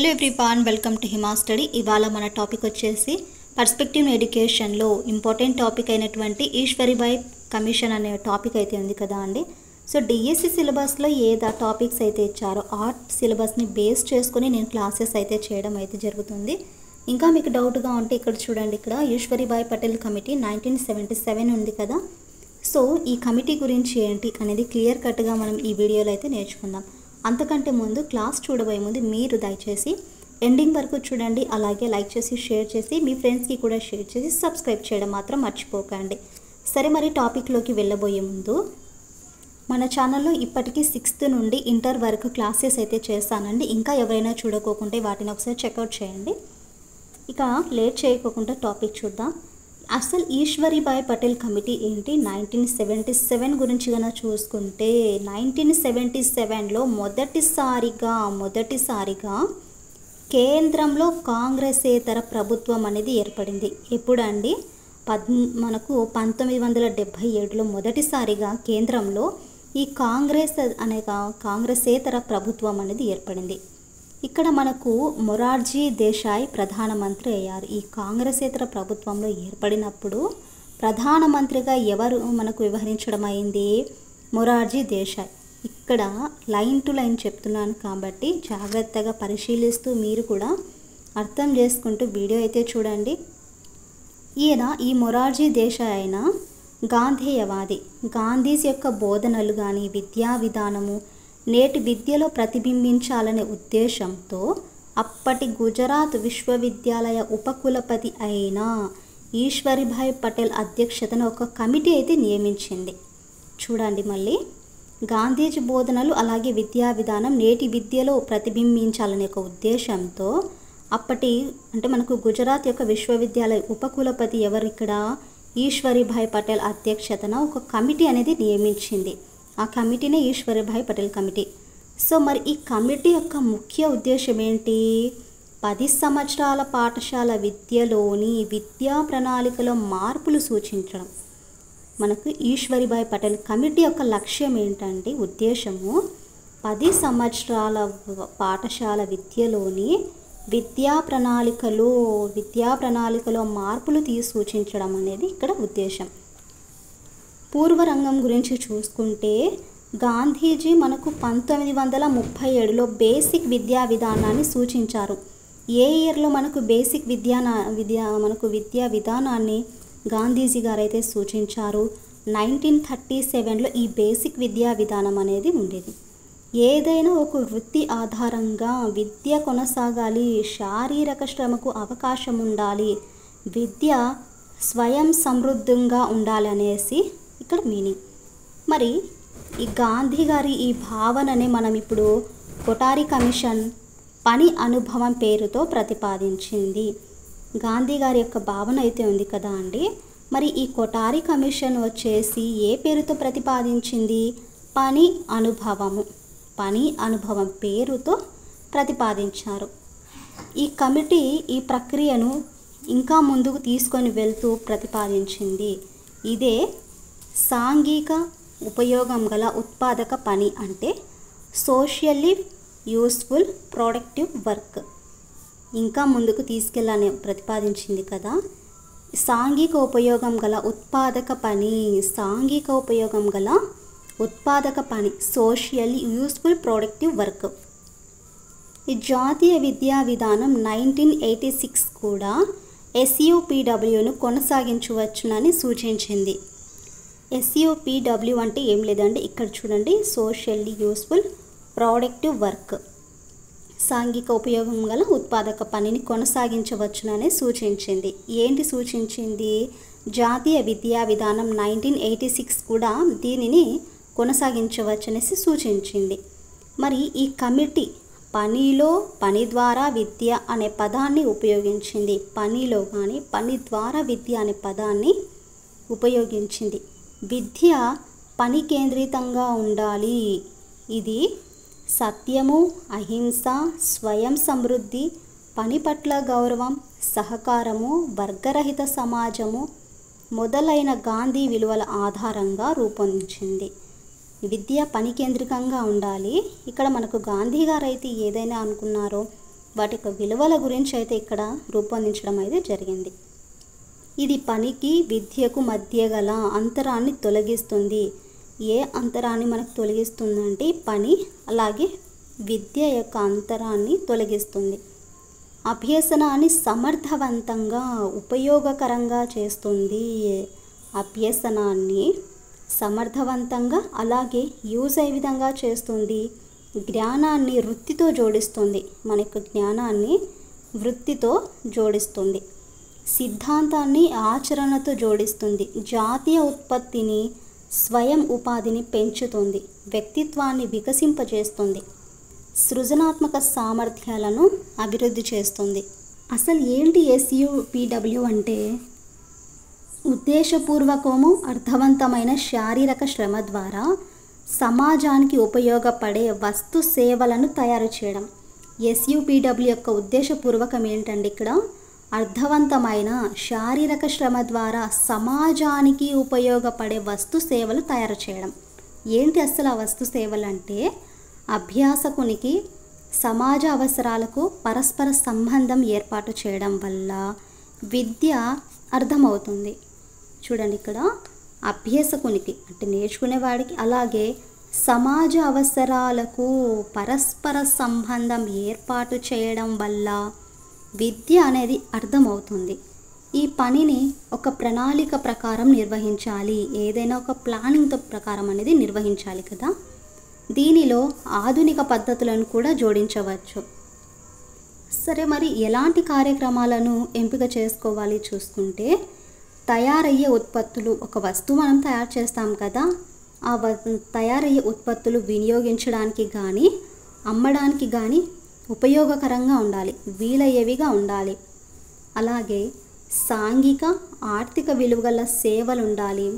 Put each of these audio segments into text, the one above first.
Hello everyone, welcome to Hima study. ఇవాళ మన topic వచ్చేసి పర్స్పెక్టివ్ ఎడ్యుకేషన్లో ఇంపార్టెంట్ టాపిక్ అయినటువంటి ఈశ్వరీబాయి కమిషన్ అనే టాపిక్ అయితే ఉంది కదా అండి. సో డిఎస్సి సిలబస్లో ఏదా టాపిక్స్ అయితే ఇచ్చారో ఆ సిలబస్ని బేస్ చేసుకొని నేను క్లాసెస్ అయితే చేయడం అయితే జరుగుతుంది. ఇంకా మీకు డౌట్గా ఉంటే ఇక్కడ చూడండి, ఇక్కడ ఈశ్వరీబాయి పటేల్ కమిటీ 1977 ఉంది కదా. సో ఈ కమిటీ గురించి ఏంటి అనేది క్లియర్ కట్గా మనం ఈ వీడియోలో అయితే నేర్చుకుందాం. అంతకంటే ముందు క్లాస్ చూడబోయే ముందు మీరు దయచేసి ఎండింగ్ వరకు చూడండి, అలాగే లైక్ చేసి షేర్ చేసి మీ ఫ్రెండ్స్కి కూడా షేర్ చేసి సబ్స్క్రైబ్ చేయడం మాత్రం మర్చిపోకండి. సరే, మరి టాపిక్లోకి వెళ్ళబోయే ముందు మన ఛానల్లో ఇప్పటికీ 6th నుండి ఇంటర్ వరకు క్లాసెస్ అయితే చేస్తానండి. ఇంకా ఎవరైనా చూడకోకుంటే వాటిని ఒకసారి చెక్అవుట్ చేయండి. ఇక లేట్ చేయకోకుండా టాపిక్ చూద్దాం. అసలు ఈశ్వరీబాయి పటేల్ కమిటీ ఏంటి? 1977 గురించి కనుక చూసుకుంటే 1977లో మొదటిసారిగా కేంద్రంలో కాంగ్రెసేతర ప్రభుత్వం అనేది ఏర్పడింది. ఎప్పుడండి? మనకు 1977లో మొదటిసారిగా కేంద్రంలో ఈ కాంగ్రెసేతర ప్రభుత్వం అనేది ఏర్పడింది. ఇక్కడ మనకు మొరార్జీ దేశాయ్ ప్రధానమంత్రి అయ్యారు. ఈ కాంగ్రెసేతర ప్రభుత్వంలో ఏర్పడినప్పుడు ప్రధానమంత్రిగా ఎవరు మనకు వ్యవహరించడం అయింది? మొరార్జీ దేశాయ్. ఇక్కడ లైన్ టు లైన్ చెప్తున్నాను కాబట్టి జాగ్రత్తగా పరిశీలిస్తూ మీరు కూడా అర్థం చేసుకుంటూ వీడియో అయితే చూడండి. ఈ మొరార్జీ దేశాయ్ అయిన గాంధేయవాది. గాంధీజీ యొక్క బోధనలు కానీ విద్యా విధానము నేటి విద్యలో ప్రతిబింబించాలనే ఉద్దేశంతో అప్పటి గుజరాత్ విశ్వవిద్యాలయ ఉపకులపతి అయిన ఈశ్వరీబాయి పటేల్ అధ్యక్షతన ఒక కమిటీ అయితే నియమించింది. చూడండి, మళ్ళీ గాంధీజీ బోధనలు అలాగే విద్యా విధానం నేటి విద్యలో ప్రతిబింబించాలనే ఒక ఉద్దేశంతో అప్పటి మనకు గుజరాత్ యొక్క విశ్వవిద్యాలయ ఉపకులపతి ఎవరు? ఇక్కడ ఈశ్వరీబాయి పటేల్ అధ్యక్షతన ఒక కమిటీ అనేది నియమించింది. ఆ కమిటీనే ఈశ్వరీబాయి పటేల్ కమిటీ. సో మరి ఈ కమిటీ యొక్క ముఖ్య ఉద్దేశం ఏంటి? 10 సంవత్సరాల పాఠశాల విద్యలోని విద్యా ప్రణాళికలో మార్పులు సూచించడం. మనకు ఈశ్వరీబాయి పటేల్ కమిటీ యొక్క లక్ష్యం ఏంటంటే, ఉద్దేశము 10 సంవత్సరాల పాఠశాల విద్యలోని విద్యా ప్రణాళికలో మార్పులు సూచించడం అనేది ఇక్కడ ఉద్దేశం. పూర్వరంగం గురించి చూసుకుంటే గాంధీజీ మనకు 1937లో బేసిక్ విద్యా విధానాన్ని సూచించారు. ఏ ఇయర్లో మనకు బేసిక్ విద్యా విధానాన్ని గాంధీజీ గారు అయితే సూచించారు? 1937లో ఈ బేసిక్ విద్యా విధానం అనేది ఉండేది. ఏదైనా ఒక వృత్తి ఆధారంగా విద్య కొనసాగాలి, శారీరక శ్రమకు అవకాశం ఉండాలి, విద్య స్వయం సమృద్ధంగా ఉండాలి అనేసి ఇక్కడ మీనింగ్. మరి ఈ గాంధీ గారి ఈ భావననే మనం ఇప్పుడు కొఠారి కమిషన్ పని అనుభవం పేరుతో ప్రతిపాదించింది. గాంధీ గారి యొక్క భావన అయితే ఉంది కదా అండి. మరి ఈ కొఠారి కమిషన్ వచ్చేసి ఏ పేరుతో ప్రతిపాదించింది? పని అనుభవం పేరుతో ప్రతిపాదించారు. ఈ కమిటీ ఈ ప్రక్రియను ఇంకా ముందుకు తీసుకొని వెళ్తూ ప్రతిపాదించింది. ఇదే సాంఘిక ఉపయోగం గల ఉత్పాదక పని, అంటే సోషల్లీ యూస్ఫుల్ ప్రొడక్టివ్ వర్క్. ఇంకా ముందుకు తీసుకెళ్ళాలని ప్రతిపాదించింది కదా. సాంఘిక ఉపయోగం గల ఉత్పాదక పని సోషల్లీ యూస్ఫుల్ ప్రొడక్టివ్ వర్క్. ఈ జాతీయ విద్యా విధానం 1986 కూడా SUPWను కొనసాగించవచ్చునని సూచించింది. SUPW అంటే ఏం లేదండి, ఇక్కడ చూడండి, సోషల్లీ యూస్ఫుల్ ప్రొడక్టివ్ వర్క్, సాంఘిక ఉపయోగం గల ఉత్పాదక పనిని కొనసాగించవచ్చునని సూచించింది. ఏంటి సూచించింది? జాతీయ విద్యా విధానం 1986 కూడా దీనిని కొనసాగించవచ్చనేసి సూచించింది. మరి ఈ కమిటీ పని ద్వారా విద్య అనే పదాన్ని ఉపయోగించింది. పనిలో కానీ పని ద్వారా విద్య అనే పదాన్ని ఉపయోగించింది. విద్య పని కేంద్రితంగా ఉండాలి. ఇది సత్యము, అహింస, స్వయం సమృద్ధి, పని పట్ల గౌరవం, సహకారము, వర్గరహిత సమాజము మొదలైన గాంధీ విలువల ఆధారంగా రూపొందించింది. విద్య పని కేంద్రికంగా ఉండాలి. ఇక్కడ మనకు గాంధీ గారు అయితే ఏదైనా అనుకున్నారో వాటి యొక్క విలువల గురించి అయితే ఇక్కడ రూపొందించడం అయితే జరిగింది. ఇది పనికి విద్యకు మధ్య గల అంతరాన్ని తొలగిస్తుంది. ఏ అంతరాన్ని మనకు తొలగిస్తుందంటే పని, అలాగే విద్య యొక్క అంతరాన్ని తొలగిస్తుంది. అభ్యసనాన్ని సమర్థవంతంగా ఉపయోగకరంగా చేస్తుంది. అభ్యసనాన్ని సమర్థవంతంగా అలాగే యూజ్ అయ్యే విధంగా చేస్తుంది. జ్ఞానాన్ని వృత్తితో జోడిస్తుంది. మన యొక్క జ్ఞానాన్ని వృత్తితో జోడిస్తుంది. సిద్ధాంతాన్ని ఆచరణతో జోడిస్తుంది. జాతీయ ఉత్పత్తిని, స్వయం ఉపాధిని పెంచుతుంది. వ్యక్తిత్వాన్ని వికసింపజేస్తుంది. సృజనాత్మక సామర్థ్యాలను అభివృద్ధి చేస్తుంది. అసలు ఏంటి SUPW అంటే? ఉద్దేశపూర్వకము అర్థవంతమైన శారీరక శ్రమ ద్వారా సమాజానికి ఉపయోగపడే వస్తు సేవలను తయారు చేయడం. SUPW యొక్క ఉద్దేశపూర్వకం ఏంటంటే ఇక్కడ అర్థవంతమైన శారీరక శ్రమ ద్వారా సమాజానికి ఉపయోగపడే వస్తు సేవలు తయారు చేయడం. ఏంటి అసలు ఆ వస్తు సేవలు అంటే? అభ్యాసకునికి సమాజ అవసరాలకు పరస్పర సంబంధం ఏర్పాటు చేయడం వల్ల విద్య అర్థమవుతుంది. చూడండి, ఇక్కడ అభ్యాసకునికి అంటే నేర్చుకునేవాడికి, అలాగే సమాజ అవసరాలకు పరస్పర సంబంధం ఏర్పాటు చేయడం వల్ల విద్య అనేది అర్థమవుతుంది. ఈ పనిని ఒక ప్రణాళిక ప్రకారం నిర్వహించాలి. ఏదైనా ఒక ప్లానింగ్తో ప్రకారం అనేది నిర్వహించాలి కదా. దీనిలో ఆధునిక పద్ధతులను కూడా జోడించవచ్చు. సరే, మరి ఎలాంటి కార్యక్రమాలను ఎంపిక చేసుకోవాలి చూసుకుంటే, తయారయ్యే ఉత్పత్తులు, ఒక వస్తువు మనం తయారు చేస్తాం కదా, ఆ తయారయ్యే ఉత్పత్తులు వినియోగించడానికి కానీ అమ్మడానికి కానీ ఉపయోగకరంగా ఉండాలి, వీలయ్యేవిగా ఉండాలి. అలాగే సాంఘిక ఆర్థిక విలువగల సేవలు ఉండాలి.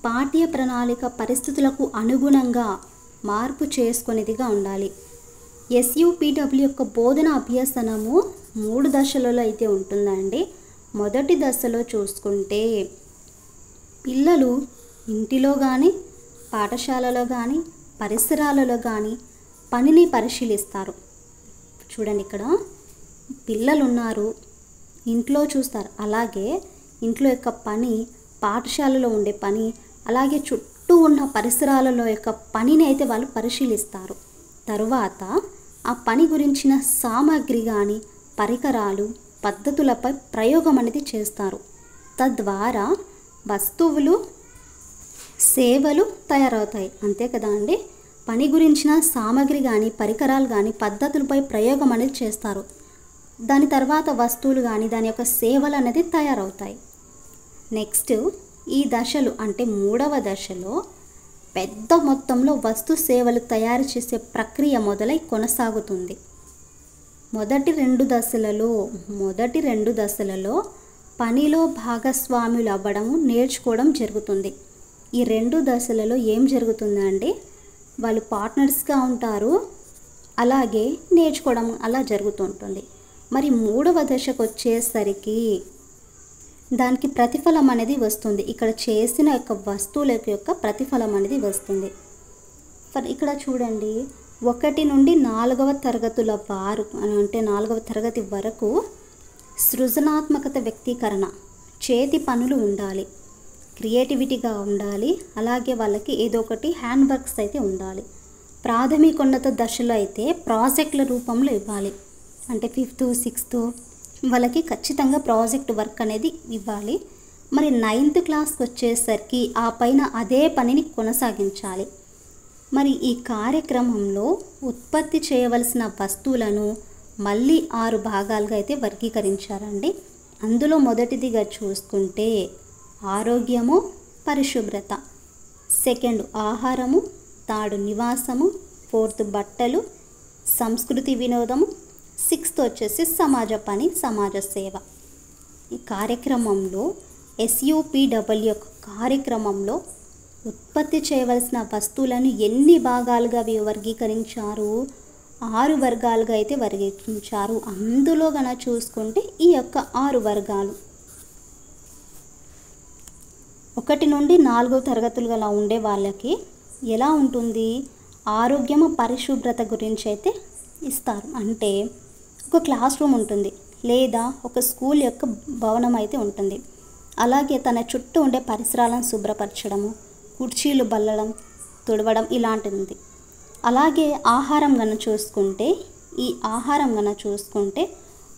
పాఠ్య ప్రణాళిక పరిస్థితులకు అనుగుణంగా మార్పు చేసుకునేదిగా ఉండాలి. SUPW యొక్క బోధన అభ్యసనము 3 దశలలో అయితే ఉంటుందండి. మొదటి దశలో చూసుకుంటే పిల్లలు ఇంటిలో కానీ పాఠశాలలో కానీ పరిసరాలలో కానీ పనిని పరిశీలిస్తారు. చూడండి, ఇక్కడ పిల్లలు ఉన్నారు, ఇంట్లో చూస్తారు. అలాగే ఇంట్లో యొక్క పని, పాఠశాలలో ఉండే పని, అలాగే చుట్టూ ఉన్న పరిసరాలలో యొక్క పనిని అయితే వాళ్ళు పరిశీలిస్తారు. తరువాత ఆ పని గురించిన సామాగ్రి కానీ పరికరాలు, పద్ధతులపై ప్రయోగం అనేది చేస్తారు. తద్వారా వస్తువులు, సేవలు తయారవుతాయి. అంతే కదా అండి. పని గురించిన సామాగ్రి కానీ పరికరాలు కానీ పద్ధతులపై ప్రయోగం అనేది చేస్తారు. దాని తర్వాత వస్తువులు కానీ దాని యొక్క సేవలు అనేది తయారవుతాయి. నెక్స్ట్ ఈ దశలు అంటే 3వ దశలో పెద్ద మొత్తంలో వస్తు సేవలు తయారు చేసే ప్రక్రియ మొదలై కొనసాగుతుంది. మొదటి రెండు దశలలో పనిలో భాగస్వాములు అవ్వడము, నేర్చుకోవడం జరుగుతుంది. ఈ 2 దశలలో ఏం జరుగుతుందంటే వాళ్ళు పార్ట్నర్స్గా ఉంటారు, అలాగే నేర్చుకోవడం అలా జరుగుతుంటుంది. మరి 3వ దశకు వచ్చేసరికి దానికి ప్రతిఫలం అనేది వస్తుంది. ఇక్కడ చేసిన యొక్క వస్తువుల యొక్క ప్రతిఫలం అనేది వస్తుంది. ఇక్కడ చూడండి, 1 నుండి 4వ తరగతుల వారు అంటే 4వ తరగతి వరకు సృజనాత్మకత, వ్యక్తీకరణ, చేతి పనులు ఉండాలి, క్రియేటివిటీగా ఉండాలి. అలాగే వాళ్ళకి ఏదో ఒకటి హ్యాండ్ వర్క్స్ అయితే ఉండాలి. ప్రాథమికోన్నత దశలో అయితే ప్రాజెక్టుల రూపంలో ఇవ్వాలి. అంటే 5th, 6th వాళ్ళకి ఖచ్చితంగా ప్రాజెక్ట్ వర్క్ అనేది ఇవ్వాలి. మరి 9th క్లాస్కి వచ్చేసరికి ఆ పైన అదే పనిని కొనసాగించాలి. మరి ఈ కార్యక్రమంలో ఉత్పత్తి చేయవలసిన వస్తువులను మళ్ళీ 6 భాగాలుగా అయితే వర్గీకరించారండి. అందులో మొదటిదిగా చూసుకుంటే ఆరోగ్యము, పరిశుభ్రత, 2nd ఆహారము, 3rd నివాసము, 4th బట్టలు, సంస్కృతి వినోదము, 6th వచ్చేసి సమాజ పని, సమాజ సేవ. ఈ కార్యక్రమంలో SUPW యొక్క కార్యక్రమంలో ఉత్పత్తి చేయవలసిన వస్తువులను ఎన్ని భాగాలుగా వర్గీకరించారు? 6 వర్గాలుగా అయితే వర్గీకరించారు. అందులో గన చూసుకుంటే ఈ యొక్క 6 వర్గాలు 1 నుండి 4వ తరగతులు అలా ఉండే వాళ్ళకి ఎలా ఉంటుంది? ఆరోగ్యము, పరిశుభ్రత గురించి అయితే ఇస్తారు. అంటే ఒక క్లాస్ రూమ్ ఉంటుంది, లేదా ఒక స్కూల్ యొక్క భవనం అయితే ఉంటుంది. అలాగే తన చుట్టూ ఉండే పరిసరాలను శుభ్రపరచడము, కుర్చీలు బల్లడం, తుడవడం ఇలాంటిది. అలాగే ఆహారం గన చూసుకుంటే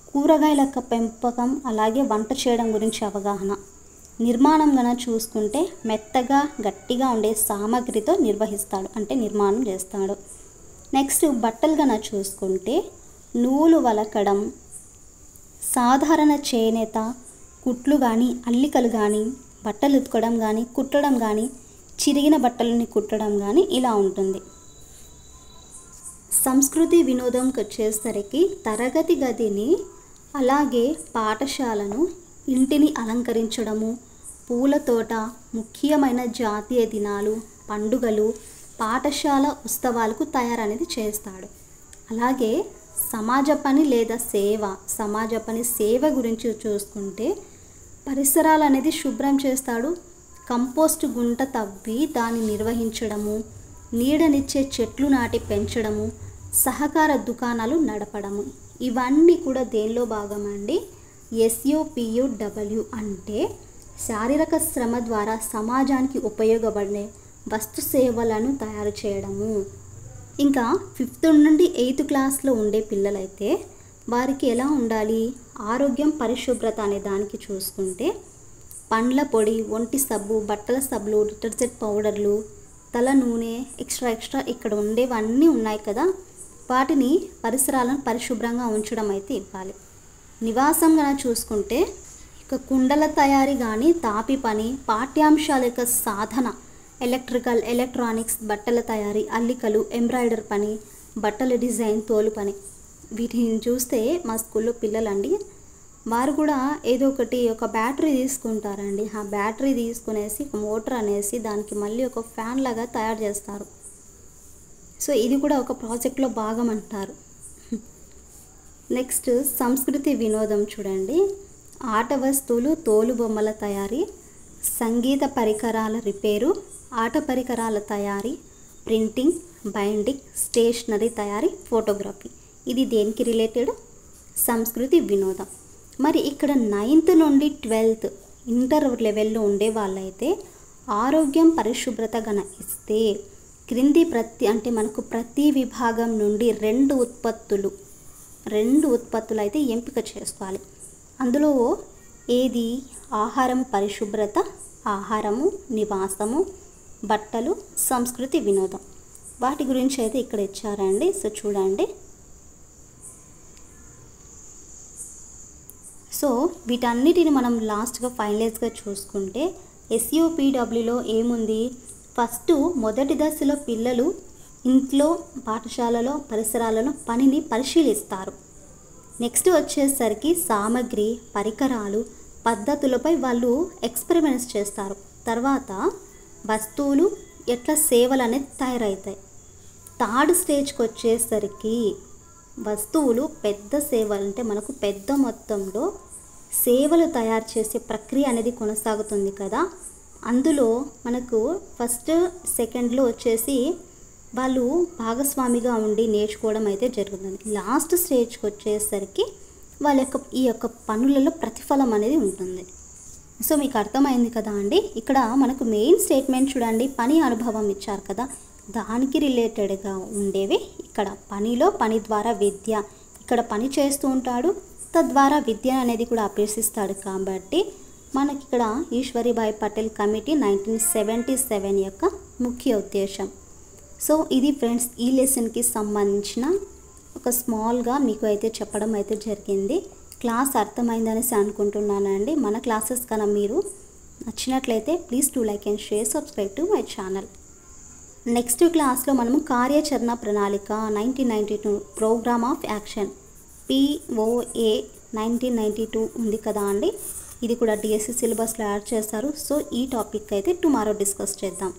కూరగాయల యొక్క పెంపకం, అలాగే వంట చేయడం గురించి అవగాహన. నిర్మాణం గన చూసుకుంటే మెత్తగా గట్టిగా ఉండే సామాగ్రితో నిర్మాణం చేస్తాడు. నెక్స్ట్ బట్టలు గన చూసుకుంటే నూలు వలకడం, సాధారణ చేనేత, కుట్లు కానీ అల్లికలు కానీ, బట్టలు ఉతకడం కానీ, కుట్టడం కానీ, చిరిగిన బట్టలని కుట్టడం కానీ ఇలా ఉంటుంది. సంస్కృతి వినోదంకి వచ్చేసరికి తరగతి గదిని, అలాగే పాఠశాలను, ఇంటిని అలంకరించడము, పూల తోట, ముఖ్యమైన జాతీయ దినాలు, పండుగలు, పాఠశాల ఉత్సవాలకు తయారనేది చేస్తాడు. అలాగే సమాజ పని లేదా సేవ గురించి చూసుకుంటే పరిసరాలు అనేది శుభ్రం చేస్తాడు. కంపోస్ట్ గుంట తవ్వి దాన్ని నిర్వహించడము, నీడనిచ్చే చెట్లు నాటి పెంచడము, సహకార దుకాణాలు నడపడము, ఇవన్నీ కూడా దేనిలో భాగమండి? SUPUW అంటే శారీరక శ్రమ ద్వారా సమాజానికి ఉపయోగపడే వస్తు సేవలను తయారు చేయడము. ఇంకా 5th నుండి 8th క్లాస్లో ఉండే పిల్లలైతే వారికి ఎలా ఉండాలి? ఆరోగ్యం, పరిశుభ్రత అనే దానికి చూసుకుంటే పండ్ల పొడి, ఒంటి సబ్బు, బట్టల సబ్బులు, డిటర్జెంట్ పౌడర్లు, తల నూనె, ఎక్స్ట్రా ఇక్కడ ఉండేవన్నీ ఉన్నాయి కదా, వాటిని పరిసరాలను పరిశుభ్రంగా ఉంచడం అయితే ఇవ్వాలి. నివాసం కనుక చూసుకుంటే ఇక కుండల తయారీ కానీ, తాపి పని, పాఠ్యాంశాల యొక్క సాధన, ఎలక్ట్రికల్, ఎలక్ట్రానిక్స్, బట్టల తయారీ, అల్లికలు, ఎంబ్రాయిడరీ పని, బట్టల డిజైన్, తోలు పని, వీటిని చూస్తే మా స్కూల్లో పిల్లలండి వారు కూడా ఏదో ఒకటి ఒక బ్యాటరీ తీసుకుంటారండి. ఆ బ్యాటరీ తీసుకునేసి మోటార్ అనేసి దానికి మళ్ళీ ఒక ఫ్యాన్ లాగా తయారు చేస్తారు. సో ఇది కూడా ఒక ప్రాజెక్ట్లో భాగం అంటారు. నెక్స్ట్ సంస్కృతి వినోదం చూడండి. ఆట వస్తువులు, తోలు బొమ్మల తయారీ, సంగీత పరికరాల రిపేరు, ఆట పరికరాల తయారీ, ప్రింటింగ్, బైండింగ్, స్టేషనరీ తయారీ, ఫోటోగ్రఫీ. ఇది దేనికి రిలేటెడ్? సంస్కృతి వినోదం. మరి ఇక్కడ 9th నుండి 12th ఇంటర్ లెవెల్లో ఉండే వాళ్ళైతే ఆరోగ్యం, పరిశుభ్రత గన ఇస్తే క్రింది మనకు ప్రతి విభాగం నుండి 2 ఉత్పత్తులు అయితే ఎంపిక చేసుకోవాలి. అందులో ఏది? ఆహారము, పరిశుభ్రత, ఆహారము, నివాసము, బట్టలు, సంస్కృతి వినోదం. వాటి గురించి అయితే ఇక్కడ ఇచ్చారండి. సో చూడండి. సో వీటన్నిటిని మనం లాస్ట్గా ఫైనలైజ్గా చూసుకుంటే SUPWలో ఏముంది? ఫస్ట్ మొదటి దశలో పిల్లలు ఇంట్లో, పాఠశాలలో, పరిసరాలలో పనిని పరిశీలిస్తారు. నెక్స్ట్ వచ్చేసరికి సామాగ్రి, పరికరాలు, పద్ధతులపై వాళ్ళు ఎక్స్పెరిమెంట్స్ చేస్తారు. తర్వాత వస్తువులు, ఎట్లా సేవలు అనేది తయారవుతాయి. 3rd స్టేజ్కి వచ్చేసరికి వస్తువులు, పెద్ద సేవలు అంటే మనకు పెద్ద మొత్తంలో సేవలు తయారు చేసే ప్రక్రియ అనేది కొనసాగుతుంది కదా. అందులో మనకు 1st, 2ndలో వచ్చేసి వాళ్ళు భాగస్వామిగా ఉండి నేర్చుకోవడం అయితే జరుగుతుంది. లాస్ట్ స్టేజ్కి వచ్చేసరికి వాళ్ళ ఈ యొక్క పనులలో ప్రతిఫలం అనేది ఉంటుంది. సో మీకు అర్థమైంది కదా అండి. ఇక్కడ మనకు మెయిన్ స్టేట్మెంట్ చూడండి, పని అనుభవం ఇచ్చారు కదా, దానికి రిలేటెడ్గా ఉండేవి ఇక్కడ. పని ద్వారా విద్య, ఇక్కడ పని చేస్తూ ఉంటాడు, తద్వారా విద్య అనేది కూడా అభ్యసిస్తాడు. కాబట్టి మనకి ఇక్కడ ఈశ్వరీబాయి పటేల్ కమిటీ 1977 యొక్క ముఖ్య ఉద్దేశం. సో ఇది ఫ్రెండ్స్ ఈ లెసన్కి సంబంధించిన ఒక స్మాల్గా మీకు అయితే చెప్పడం అయితే జరిగింది. క్లాస్ అర్థమైందనేసి అనుకుంటున్నానండి. మన క్లాసెస్ కన్నా మీరు నచ్చినట్లయితే please do like and share, subscribe to my channel. Next క్లాస్లో మనము కార్యాచరణ ప్రణాళిక 1992 ప్రోగ్రామ్ ఆఫ్ యాక్షన్ POA 1992 ఉంది కదా అండి. ఇది కూడా DSC సిలబస్లో యాడ్ చేస్తారు. సో ఈ టాపిక్ అయితే టుమారో డిస్కస్ చేద్దాం.